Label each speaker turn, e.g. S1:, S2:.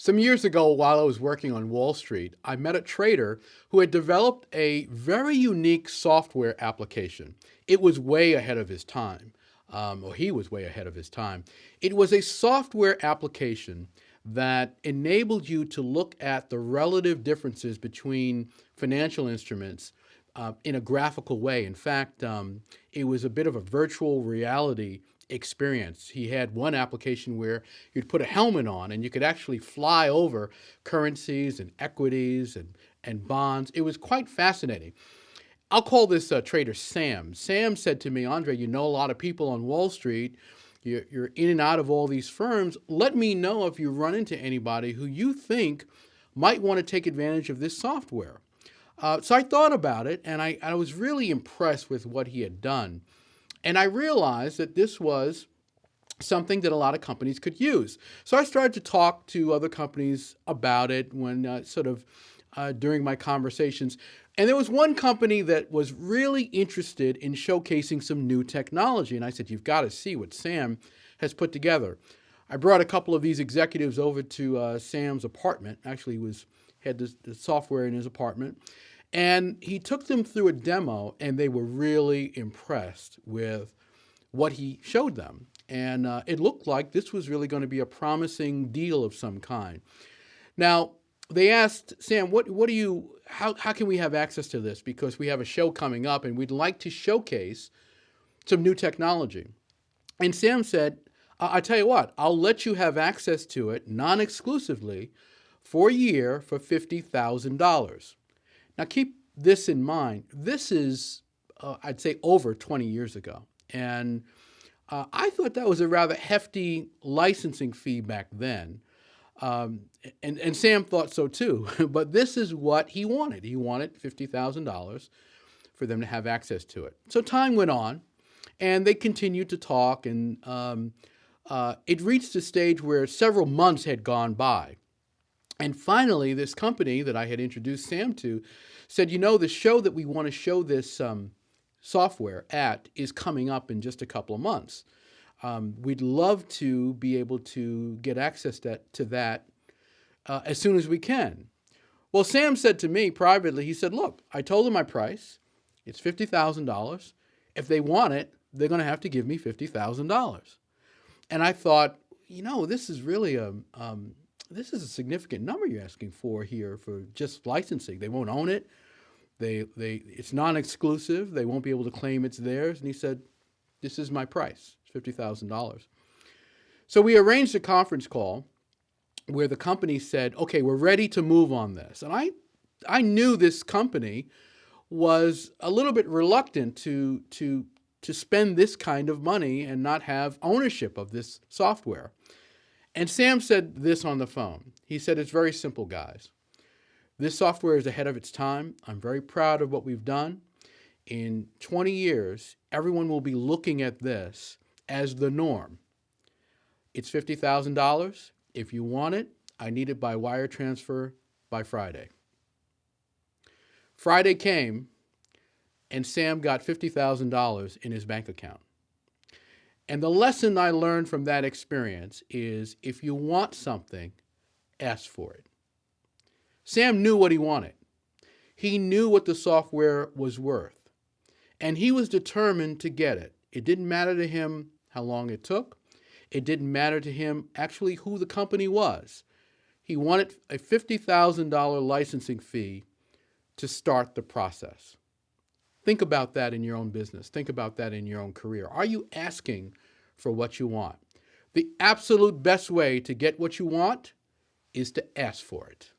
S1: Some years ago, while I was working on Wall Street, I met a trader who had developed a very unique software application. It was way ahead of his time, or he was way ahead of his time. It was a software application that enabled you to look at the relative differences between financial instruments in a graphical way. In fact, it was a bit of a virtual reality experience. He had one application where you'd put a helmet on and you could actually fly over currencies and equities and bonds. It was quite fascinating. I'll call this trader Sam. Sam said to me, Andre, you know a lot of people on Wall Street. You're in and out of all these firms. Let me know if you run into anybody who you think might want to take advantage of this software. So I thought about it, and I was really impressed with what he had done. And I realized that this was something that a lot of companies could use. So I started to talk to other companies about it during my conversations. And there was one company that was really interested in showcasing some new technology. And I said, you've got to see what Sam has put together. I brought a couple of these executives over to Sam's apartment. Actually, he had the software in his apartment. And he took them through a demo, and they were really impressed with what he showed them. And it looked like this was really going to be a promising deal of some kind. Now, they asked Sam, how can we have access to this? Because we have a show coming up, and we'd like to showcase some new technology. And Sam said, I tell you what, I'll let you have access to it non-exclusively for a year for $50,000. Now, keep this in mind. This is, I'd say, over 20 years ago. And I thought that was a rather hefty licensing fee back then. And Sam thought so too. But this is what he wanted. He wanted $50,000 for them to have access to it. So time went on, and they continued to talk. And it reached a stage where several months had gone by. And finally, this company that I had introduced Sam to said, the show that we want to show this software at is coming up in just a couple of months. We'd love to be able to get access to that as soon as we can. Well, Sam said to me privately, he said, look, I told them my price. It's $50,000. If they want it, they're going to have to give me $50,000. And I thought, this is really this is a significant number you're asking for here for just licensing. They won't own it. It's non-exclusive. They won't be able to claim it's theirs. And he said, this is my price, it's $50,000. So we arranged a conference call where the company said, okay, we're ready to move on this. And I knew this company was a little bit reluctant to spend this kind of money and not have ownership of this software. And Sam said this on the phone. He said, it's very simple, guys. This software is ahead of its time. I'm very proud of what we've done. In 20 years, everyone will be looking at this as the norm. It's $50,000. If you want it, I need it by wire transfer by Friday. Friday came, and Sam got $50,000 in his bank account. And the lesson I learned from that experience is if you want something, ask for it. Sam knew what he wanted. He knew what the software was worth. And he was determined to get it. It didn't matter to him how long it took. It didn't matter to him actually who the company was. He wanted a $50,000 licensing fee to start the process. Think about that in your own business. Think about that in your own career. Are you asking for what you want? The absolute best way to get what you want is to ask for it.